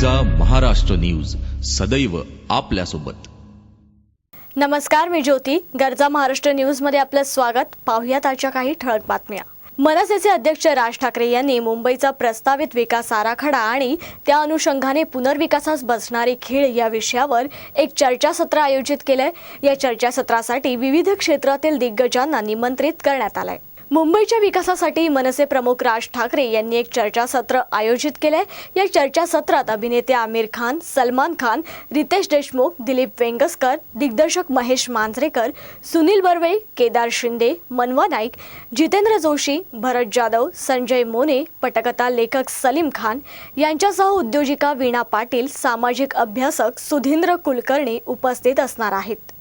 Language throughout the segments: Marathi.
गर्जा महाराष्ट्र न्यूज सदैव आपल्यासोबत। नमस्कार, मी ज्योती। गर्जा महाराष्ट्र न्यूज मध्ये आपलं स्वागत। पाहूयात आजच्या काही ठळक बातम्या। मनसेचे अध्यक्ष राज ठाकरे यांनी मुंबईचा प्रस्तावित विकास आराखडा आणि त्या अनुषंगाने पुनर्विकासास बसणारी खीळ या विषयावर एक चर्चासत्र आयोजित केलंय। या चर्चासत्रासाठी विविध क्षेत्रातील दिग्गजांना निमंत्रित करण्यात आलंय। मुंबईच्या विकासासाठी मनसे प्रमुख राज ठाकरे यांनी एक चर्चासत्र आयोजित केलंय। या चर्चासत्रात अभिनेते आमिर खान, सलमान खान, रितेश देशमुख, दिलीप वेंगसकर, दिग्दर्शक महेश मांजरेकर, सुनील बर्वे, केदार शिंदे, मनवा नाईक, जितेंद्र जोशी, भरत जाधव, संजय मोने, पटकथा लेखक सलीम खान यांच्यासह उद्योजिका वीणा पाटील, सामाजिक अभ्यासक सुधींद्र कुलकर्णी उपस्थित असणार आहेत।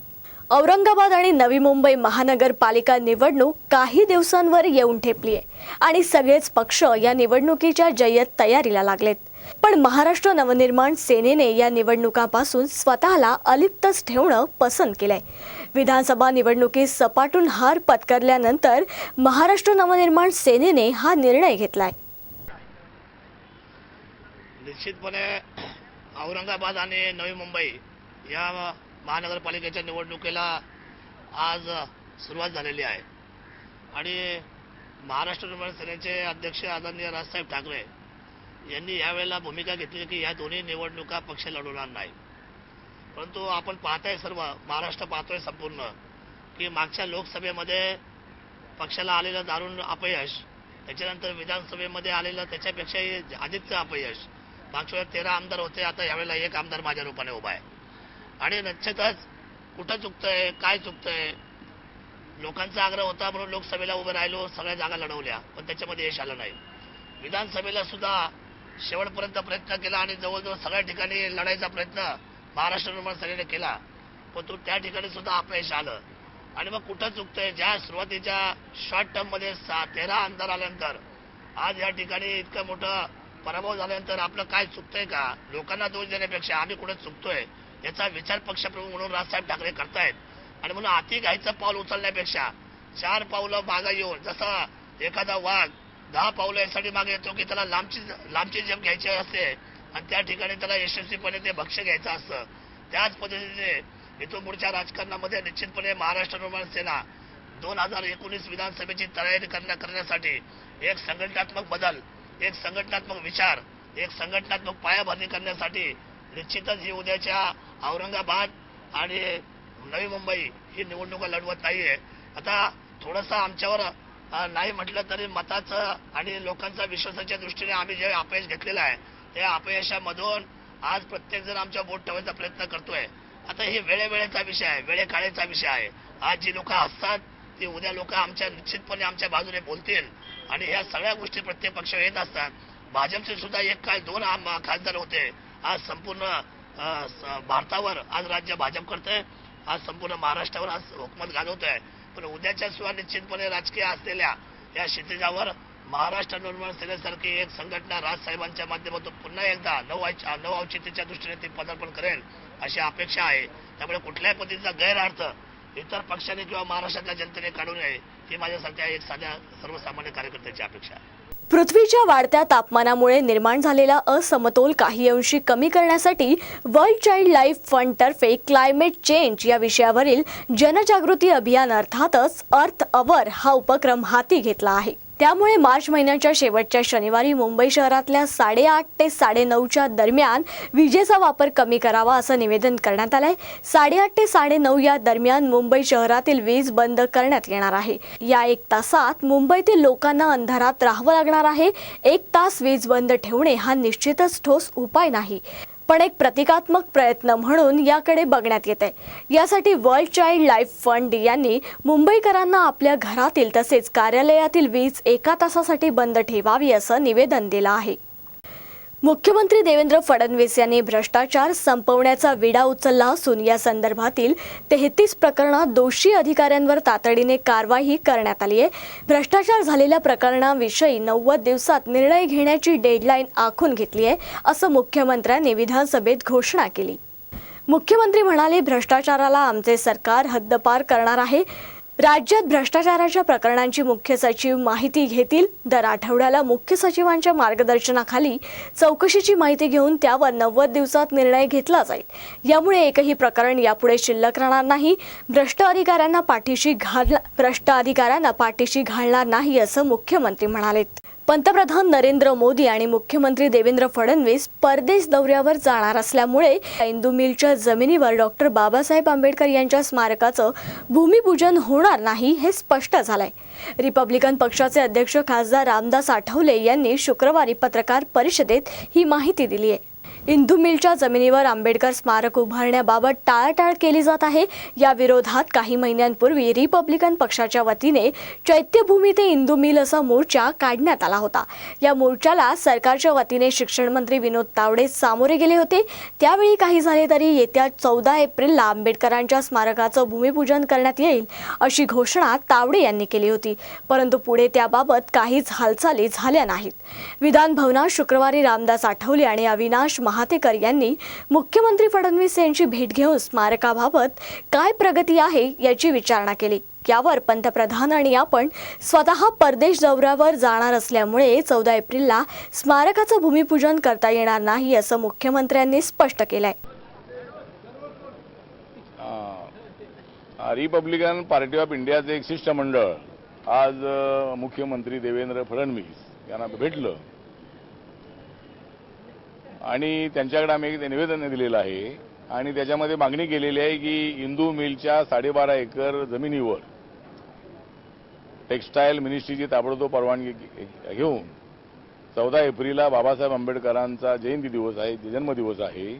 औरंगाबाद आणि नवी मुंबई महानगरपालिका निवडणूक काही दिवसांवर येऊन ठेपली आहे आणि सगळेच पक्ष या निवडणुकीच्या जय्यत तयारीला लागलेत। पण महाराष्ट्र नवनिर्माण सेनेने या निवडणुकापासून स्वतःला अलिप्तच ठेवणं पसंत केलंय। विधानसभा निवडणुकीत सपाटून हार पत्करल्यानंतर महाराष्ट्र नवनिर्माण सेनेने हा निर्णय घेतलाय। निश्चितपणे औरंगाबाद आणि नवी मुंबई या महानगरपालिकेच्या निवडणुकीला आज सुरुवात झालेली आहे आणि महाराष्ट्र निर्माण सेनेचे अध्यक्ष आदरणीय राजसाहेब ठाकरे यांनी यावेळेला भूमिका घेतली की या दोन्ही निवडणुका पक्ष लढवणार नाही। परंतु आपण पाहताय, सर्व महाराष्ट्र पाहतोय संपूर्ण, की मागच्या लोकसभेमध्ये पक्षाला आलेलं दारुण अपयश, त्याच्यानंतर विधानसभेमध्ये आलेलं त्याच्यापेक्षाही अधिकचं अपयश। मागच्या वेळेला 13 आमदार होते, आता यावेळेला 1 आमदार माझ्या रूपाने उभा आहे आणि निश्चितच कुठं चुकतंय, काय चुकतंय। लोकांचा आग्रह होता म्हणून लोकसभेला उभे राहिलो, सगळ्या जागा लढवल्या, पण त्याच्यामध्ये यश आलं नाही। विधानसभेला सुद्धा शेवटपर्यंत प्रयत्न केला आणि जवळजवळ सगळ्या ठिकाणी लढायचा प्रयत्न महाराष्ट्र निर्माण सेनेने केला, पण तो त्या ठिकाणी सुद्धा अपयश आलं। आणि मग कुठं चुकतंय, ज्या सुरुवातीच्या शॉर्ट टर्म मध्ये 13 आमदार आल्यानंतर आज या ठिकाणी इतकं मोठं पराभव झाल्यानंतर आपलं काय चुकतंय का, लोकांना दोष देण्यापेक्षा आम्ही कुठं चुकतोय याचा विचार पक्षप्रमुख म्हणून राजसाहेब ठाकरे करतायत। आणि म्हणून अति घाईचं पाऊल उचलण्यापेक्षा 4 पावलं मागे येऊन, जसा एखादा वाघ 10 पावलं यासाठी मागे येतो की त्याला लांबची जप घ्यायची असते आणि त्या ठिकाणी त्याला यशस्वीपणे ते भक्ष्य घ्यायचं असतं, त्याच पद्धतीने इथून पुढच्या राजकारणामध्ये निश्चितपणे महाराष्ट्र निर्माण सेना 2019 विधानसभेची तयारी करण्यासाठी एक संघटनात्मक बदल, एक संघटनात्मक विचार, एक संघटनात्मक पायाभरणी करण्यासाठी निश्चितच ही उद्याच्या औरंगाबाद आणि नवी मुंबई ही निवडणूक लढवत नाहीये। आता थोडंसं आमच्यावर नाही म्हटलं तरी मताचं आणि लोकांचा विश्वासाच्या दृष्टीने आम्ही जे अपयश घेतलेलं आहे त्या अपयशामधून आज प्रत्येक जण आमच्या बोट ठेवायचा प्रयत्न करतोय। आता हे वेळेचा विषय आहे, वेळेकाळेचा विषय आहे। आज जी लोक हसतात ती उद्या लोक निश्चितपणे आमच्या बाजूने बोलतील आणि ह्या सगळ्या गोष्टी प्रत्येक पक्ष येत असतात। भाजपचे सुद्धा एक काळ 2 खासदार होते, आज संपूर्ण भारतावर आज राज्य भाजप करतंय, आज संपूर्ण महाराष्ट्रावर आज हुकूमत गाजवत आहे। पण उद्याच्या सुद्धा निश्चितपणे राजकीय असलेल्या या क्षितिजावर महाराष्ट्र निर्माण सेनेसारखी एक संघटना राजसाहेबांच्या माध्यमातून पुन्हा एकदा नवऔचित्याच्या दृष्टीने ती पदार्पण करेल अशी अपेक्षा आहे। त्यामुळे कुठल्याही पद्धतीचा गैरअर्थ इतर पक्षाने किंवा महाराष्ट्राच्या जनतेने काढू नये ही माझ्यासारख्या एक साध्या सर्वसामान्य कार्यकर्त्याची अपेक्षा आहे। पृथ्वीच्या वाढत्या तापमानामुळे निर्माण झालेला असमतोल काही अंशी कमी करण्यासाठी वर्ल्ड चाइल्ड लाईफ फंड तर्फे क्लायमेट चेंज या विषयावरील जनजागृती अभियान अर्थातच अर्थ अवर हा उपक्रम हाती घेतला आहे। त्यामुळे मार्च महिन्याच्या शेवटच्या शनिवारी मुंबई शहरातल्या 8:30 ते 9:30च्या दरम्यान विजेचा वापर कमी करावा असं निवेदन करण्यात आलंय। 8:30 ते 9:30 या दरम्यान मुंबई शहरातील वीज बंद करण्यात येणार आहे। या 1 तासात मुंबईतील लोकांना अंधारात राहावं लागणार आहे। 1 तास वीज बंद ठेवणे हा निश्चितच ठोस उपाय नाही, पण एक प्रतिकात्मक प्रयत्न म्हणून याकडे बघण्यात येत आहे। यासाठी वर्ल्ड चाइल्ड लाईफ फंड यांनी मुंबईकरांना आपल्या घरातील तसेच कार्यालयातील वीज 1 तासासाठी बंद ठेवावी असं निवेदन दिलं आहे। मुख्यमंत्री देवेंद्र फडणवीस यांनी भ्रष्टाचार संपवण्याचा विडा उचलला असून या संदर्भातील 33 प्रकरणात दोषी अधिकाऱ्यांवर तातडीने कारवाई करण्यात आली आहे। भ्रष्टाचार झालेल्या प्रकरणाविषयी 90 दिवसात निर्णय घेण्याची डेडलाईन आखून घेतली आहे असं मुख्यमंत्र्यांनी विधानसभेत घोषणा केली। मुख्यमंत्री म्हणाले, भ्रष्टाचाराला आमचे सरकार हद्दपार करणार आहे। राज्यात भ्रष्टाचाराच्या प्रकरणांची मुख्य सचिव माहिती घेतील. दर आठवड्याला मुख्य सचिवांच्या मार्गदर्शनाखाली चौकशीची माहिती घेऊन त्यावर 90 दिवसात निर्णय घेतला जाईल. यामुळे एकही प्रकरण यापुढे शिल्लक राहणार नाही. भ्रष्ट अधिकाऱ्यांना पाठीशी घालणार नाही असं मुख्यमंत्री म्हणाले. पंतप्रधान नरेंद्र मोदी आणि मुख्यमंत्री देवेंद्र फडणवीस परदेश दौऱ्यावर जाणार असल्यामुळे इंदू मिलच्या जमिनीवर डॉक्टर बाबासाहेब आंबेडकर यांच्या स्मारकाचं भूमिपूजन होणार नाही हे स्पष्ट झालंय. रिपब्लिकन पक्षाचे अध्यक्ष खासदार रामदास आठवले यांनी शुक्रवारी पत्रकार परिषदेत ही माहिती दिली आहे. इंदू मिलच्या जमिनीवर आंबेडकर स्मारक उभारण्याबाबत टाळाटाळ केली जात आहे. या विरोधात काही महिन्यांपूर्वी रिपब्लिकन पक्षाच्या वतीने चैत्यभूमी ते इंदू मिल असा मोर्चा काढण्यात आला होता. या मोर्चाला सरकारच्या वतीने शिक्षण मंत्री विनोद तावडे सामोरे गेले होते. त्यावेळी काही झाले तरी येत्या 14 एप्रिलला आंबेडकरांच्या स्मारकाचं भूमिपूजन करण्यात येईल अशी घोषणा तावडे यांनी केली होती. परंतु पुढे त्याबाबत काहीच हालचाली झाल्या नाहीत. विधान भवनात शुक्रवारी रामदास आठवले आणि अविनाश महातेकर यांनी मुख्यमंत्री फडणवीस यांची भेट घेऊन स्मारकाबाबत काय प्रगती आहे याची विचारणा केली. यावर पंतप्रधान आणि आपण स्वतः परदेश दौऱ्यावर जाणार असल्यामुळे 14 एप्रिलला स्मारकाचं भूमिपूजन करता येणार नाही असं मुख्यमंत्र्यांनी स्पष्ट केलंय. रिपब्लिकन पार्टी ऑफ इंडियाचे एक शिष्टमंडळ आज मुख्यमंत्री देवेंद्र फडणवीस यांना भेटलं आणि त्यांच्याकडे आम्ही एक निवेदन दिलेलं आहे आणि त्याच्यामध्ये मागणी केलेली आहे की इंदू मिलच्या 12.5 एकर जमिनीवर टेक्स्टाईल मिनिस्ट्रीची ताबडतोब परवानगी घेऊन 14 एप्रिलला बाबासाहेब आंबेडकरांचा जयंती दिवस आहे, जन्मदिवस आहे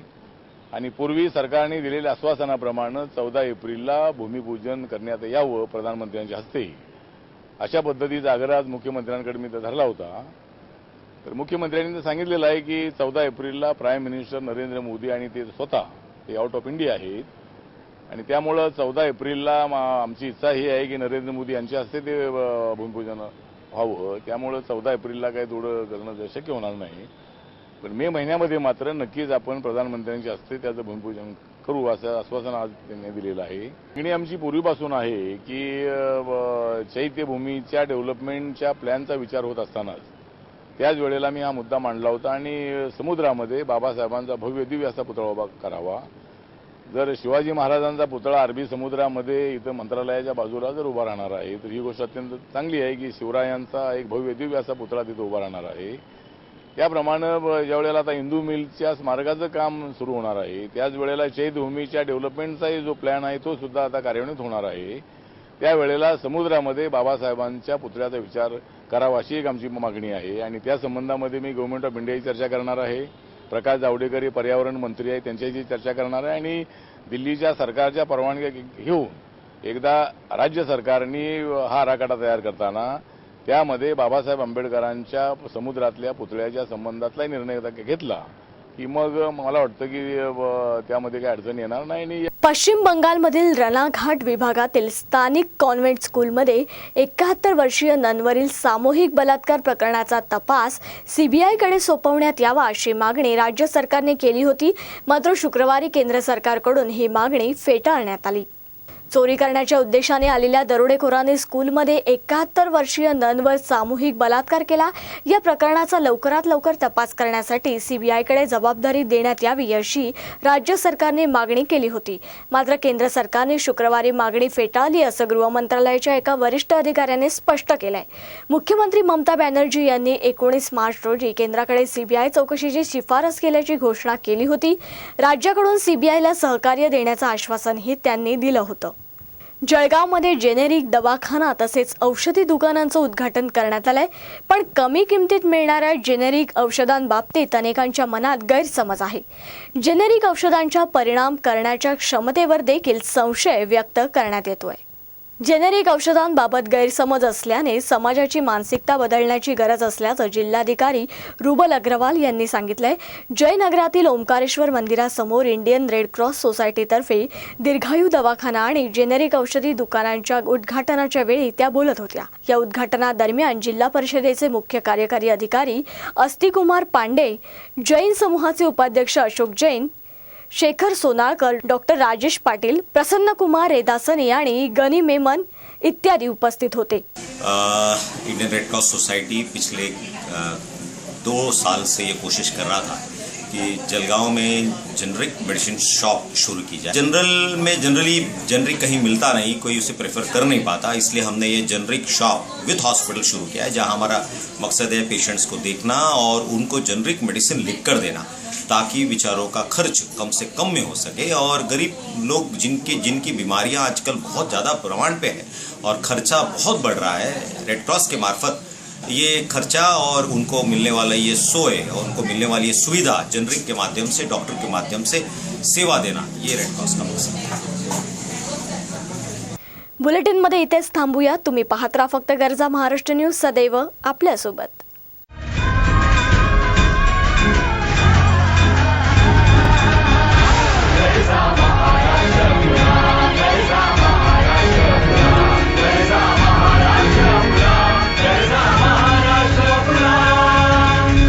आणि पूर्वी सरकारने दिलेल्या आश्वासनाप्रमाणे 14 एप्रिलला भूमिपूजन करण्यात यावं प्रधानमंत्र्यांच्या हस्ते. अशा पद्धतीचा आग्रह आज मुख्यमंत्र्यांकडे मी धरला होता. तर मुख्यमंत्र्यांनी सांगितलेलं आहे की 14 एप्रिलला प्राईम मिनिस्टर नरेंद्र मोदी आणि ते स्वतः ते आउट ऑफ इंडिया आहेत आणि त्यामुळं 14 एप्रिलला आमची इच्छा ही आहे की नरेंद्र मोदी यांच्या हस्ते ते भूमिपूजन व्हावं. त्यामुळं 14 एप्रिलला काही थोडं करणं शक्य होणार नाही. पण मे महिन्यामध्ये मात्र नक्कीच आपण प्रधानमंत्र्यांच्या हस्ते त्याचं भूमिपूजन करू असं आश्वासन आज त्यांनी दिलेलं आहे. आणि आमची पूर्वीपासून आहे की चैत्यभूमीच्या डेव्हलपमेंटच्या प्लॅनचा विचार होत असतानाच त्याच वेळेला मी हा मुद्दा मांडला होता आणि समुद्रामध्ये बाबासाहेबांचा भव्य दिव्य असा पुतळा उभा करावा. जर शिवाजी महाराजांचा पुतळा अरबी समुद्रामध्ये इथं मंत्रालयाच्या बाजूला जर उभा राहणार आहे तर ही गोष्ट अत्यंत चांगली आहे की शिवरायांचा एक भव्य दिव्य असा पुतळा तिथं उभा राहणार आहे. त्याप्रमाणे ज्या वेळेला आता इंदू मिलच्या स्मारकाचं काम सुरू होणार आहे त्याच वेळेला चैत्यभूमीच्या डेव्हलपमेंटचाही जो प्लॅन आहे तो सुद्धा आता कार्यान्वित होणार आहे. त्यावेळेला समुद्रामध्ये बाबासाहेबांच्या पुतळ्याचा विचार करावा अशी एक आमची मागणी आहे आणि त्या संबंधामध्ये मी गव्हर्नमेंट ऑफ इंडियाची चर्चा करणार आहे. प्रकाश जावडेकर हे पर्यावरण मंत्री आहेत त्यांच्याशी चर्चा करणार आहे आणि दिल्लीच्या सरकारच्या परवानग्या घेऊन एकदा राज्य सरकारने हा आराखडा तयार करताना त्यामध्ये बाबासाहेब आंबेडकरांच्या समुद्रातल्या पुतळ्याच्या संबंधातला निर्णय घेतला की मग मला वाटतं की त्यामध्ये काही अडचण येणार नाही. आणि पश्चिम बंगालमधील रनाघाट विभागातील स्थानिक कॉन्व्हेंट स्कूलमध्ये 71 वर्षीय ननवरील सामूहिक बलात्कार प्रकरणाचा तपास सीबीआयकडे सोपवण्यात यावा अशी मागणी राज्य सरकारने केली होती. मात्र शुक्रवारी केंद्र सरकारकडून ही मागणी फेटाळण्यात आली. चोरी करण्याच्या उद्देशाने आलेल्या दरोडेखोराने स्कूलमध्ये 71 वर्षीय ननवर सामूहिक बलात्कार केला. या प्रकरणाचा लवकरात लवकर तपास करण्यासाठी सीबीआयकडे जबाबदारी देण्यात यावी अशी राज्य सरकारने मागणी केली होती. मात्र केंद्र सरकारने शुक्रवारी मागणी फेटाळली असं गृह मंत्रालयाच्या एका वरिष्ठ अधिकाऱ्याने स्पष्ट केलंय. मुख्यमंत्री ममता बॅनर्जी यांनी 19 मार्च रोजी केंद्राकडे सीबीआय चौकशीची शिफारस केल्याची घोषणा केली होती. राज्याकडून सीबीआयला सहकार्य देण्याचं आश्वासनही त्यांनी दिलं होतं. जळगावमध्ये जेनेरिक दवाखाना तसेच औषधी दुकानांचं उद्घाटन करण्यात आलंय. पण कमी किमतीत मिळणाऱ्या जेनेरिक औषधांबाबतीत अनेकांच्या मनात गैरसमज आहे. जेनेरिक औषधांच्या परिणाम करण्याच्या क्षमतेवर देखील संशय व्यक्त करण्यात येतोय. जेनेरिक औषधांबाबत गैरसमज असल्याने समाजाची मानसिकता बदलण्याची गरज असल्याचं जिल्हाधिकारी रुबल अग्रवाल यांनी सांगितलंय. जयनगरातील ओंकारेश्वर मंदिरासमोर इंडियन रेड क्रॉस सोसायटीतर्फे दीर्घायू दवाखाना आणि जेनेरिक औषधी दुकानांच्या उद्घाटनाच्या वेळी त्या बोलत होत्या. या उद्घाटनादरम्यान जिल्हा परिषदेचे मुख्य कार्यकारी अधिकारी अस्तिकुमार पांडे, जैन समूहाचे उपाध्यक्ष अशोक जैन, शेखर सोनाळकर, डॉक्टर राजेश पाटील, प्रसन्नकुमार रेदासनी आणि गनी मेमन इत्यादी उपस्थित होते। इंडियन रेड क्रॉस सोसाइटी पिछले 2 साल से ये कोशिश कर रहा था कि जलगांव में जेनरिक मेडिसिन शॉप शुरू की जाए। जनरली जेनरिक कहीं मिलता नहीं, कोई उसे प्रेफर कर नहीं पाता, इसलिए हमने ये जेनरिक शॉप विथ हॉस्पिटल शुरू किया है, जहां हमारा मकसद है पेशेंट्स को देखना और उनको जेनरिक मेडिसिन लिख कर देना, ताकि विचारों का खर्च कम से कम में हो सके। और गरीब लोग जिनकी बीमारियां आजकल बहुत ज़्यादा प्रमाण पे है और खर्चा बहुत बढ़ रहा है, रेड क्रॉस के मार्फत ये खर्चा और उनको मिलने वाला ये सोए और उनको मिलने वाली ये सुविधा जेनरिक के माध्यम से, डॉक्टर के माध्यम से सेवा देना, ये रेड क्रॉस का मकसद है। बुलेटिनमध्ये इथेच थांबूया। तुम्ही पाहत राहा फक्त गरजा महाराष्ट्र न्यूज, सदैव आपल्यासोबत।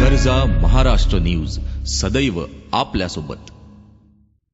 गरजा महाराष्ट्र न्यूज, सदैव आपल्यासोबत।